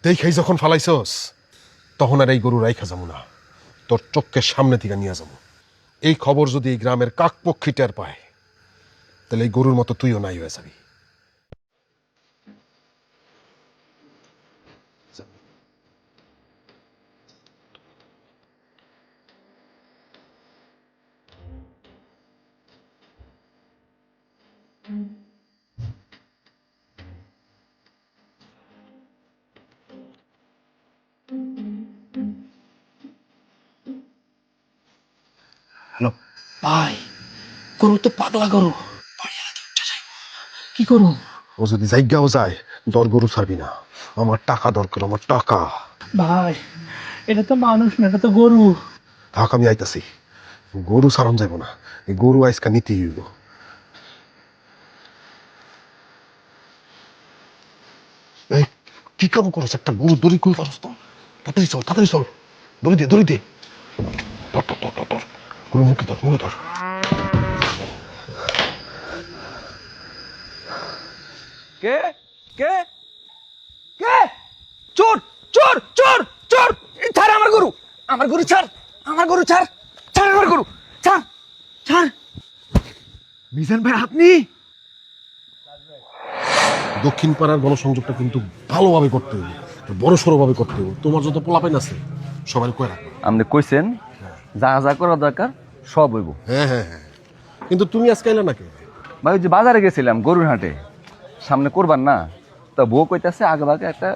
দেখেই যখন ফালাইছস তখন আর এই গরু রাইখা যাবো না, তোর চোখের সামনে থেকে নিয়ে যাবো। এই খবর যদি এই গ্রামের কাকপক্ষী টের পায় তাহলে এই গরুর মতো তুইও নাই হয়ে যাবি। হ্যালো ভাই, গরু তো পাগলা গরু, কি করুন? ও যদি জায়গাও যায় দর গরু ছাড়বি না। আমার টাকা দরকার, আমার টাকা। ভাই এটা তো মানুষ না, এটা তো গরু। থাক, আমি আইতাছি। গরু ছাড়ন যাইব না, এই গরু আজকা নিতেই হইব। এই কি কাম করছ? একটা গরু দড়ি কই পারছ তো? তাড়াতাড়ি চল, তাড়াতাড়ি চল। দড়ি দে, দড়ি দে। ধর ধর ধর ধর ধর। গরু মুখে ধর, মুখে ধর। কে কে কে? চোর চোর চোর চোর! ছাড় আমার গরু, আমার গরু ছাড়, আমার গরু ছাড়, ছাড় আমার গরু, ছাড় ছাড়। মিজান ভাই আপনি? দক্ষিণ পাড়ার গণসংযোগটা কিন্তু ভালোভাবে করতে হবে, বড় সড়ো ভাবে করতে হবে। তোমার যত পোলাপাইন আছে সবাই কয়ে রাখো। আপনি কইছেন যা যা করা দরকার সব হইব। হ্যাঁ হ্যাঁ হ্যাঁ, কিন্তু তুমি আজকে এলে নাকি? ভাই ওই যে বাজারে গেছিলাম গরুর হাটে, সামনে করবার না, তা বউ কইতাছে আগে ভাগে একটা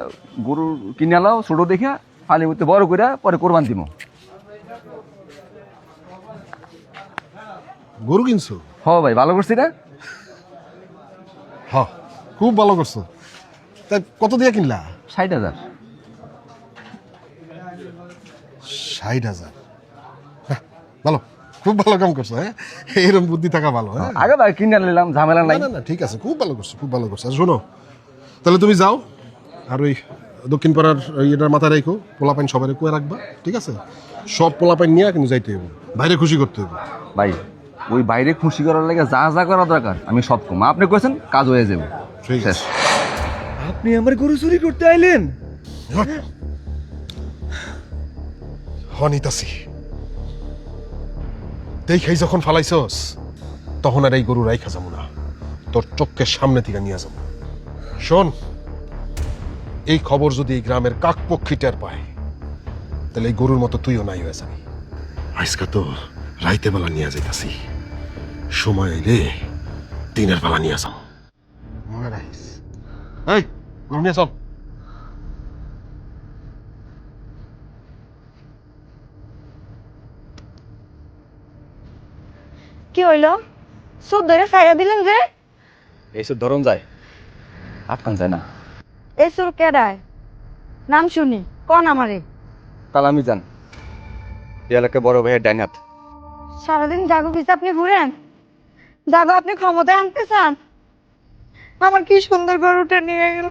গরু কিনে লাও ছোট দেখা, ফালি উঠতে বড় করে পরে কোরবান দিব। গরু কিনছো? হ ভাই ভালো করছি না? হ্যাঁ, খুব ভালো করছো। তা কত দিয়ে কিনলা? 60,000। 60,000? ভালো, খুব ভালো কাম করছো। হ্যাঁ, এরকম বুদ্ধি থাকা ভালো। হ্যাঁ, আগে ভাই কিনে নিলাম, ঝামেলা না নাই। না না, ঠিক আছে, খুব ভালো করছো, খুব ভালো করছো। আর শোনো, তাহলে তুমি যাও আর ওই দক্ষিণ পাড়ার এটার মাথায় রেখো, পোলাপাইন সবাই কুয়ে রাখবা, ঠিক আছে? সব পোলাপাইন নিয়ে কিন্তু যাইতে হবে, বাইরে খুশি করতে হবে। ভাই ওই বাইরে খুশি করার লাগে যা যা করা দরকার আমি সব কম, আপনি কইছেন কাজ হয়ে যাবে। ঠিক শেষ। আছে। আপনি আমার গরু চুরি করতে আইলেন? হনিতাসি দেখেই যখন ফালাইছস তখন আর এই গরু রাইখা যাবো না, তোর চোখের সামনে থেকে নিয়ে যাবো। শোন, এই খবর যদি এই গ্রামের কাকপক্ষী টের পায় তাহলে এই গরুর মতো তুইও নাই হয়ে যাবি। আজকে তো রাইতে বেলা নিয়ে যাইতাছি, সময় এলে দিনের বেলা নিয়ে যাবো। মনে রাখিস। এই গরু নিয়ে চল। কি হইলো? সুদ ধরে খাইয়া দিলেন যে? এইসব ধরন যায়, আটকান যায় না। এই সুর কেডায়? নাম শুনি, কন আমারে। কাল আমি যান এলাকায় বড় ভাইয়ের ডাইন হাত। সারাদিন জাগো পিছে আপনি ঘুরেন, জাগো আপনি ক্ষমতায় আনতে চান। আমার কি সুন্দর গরুটা নিয়ে গেল।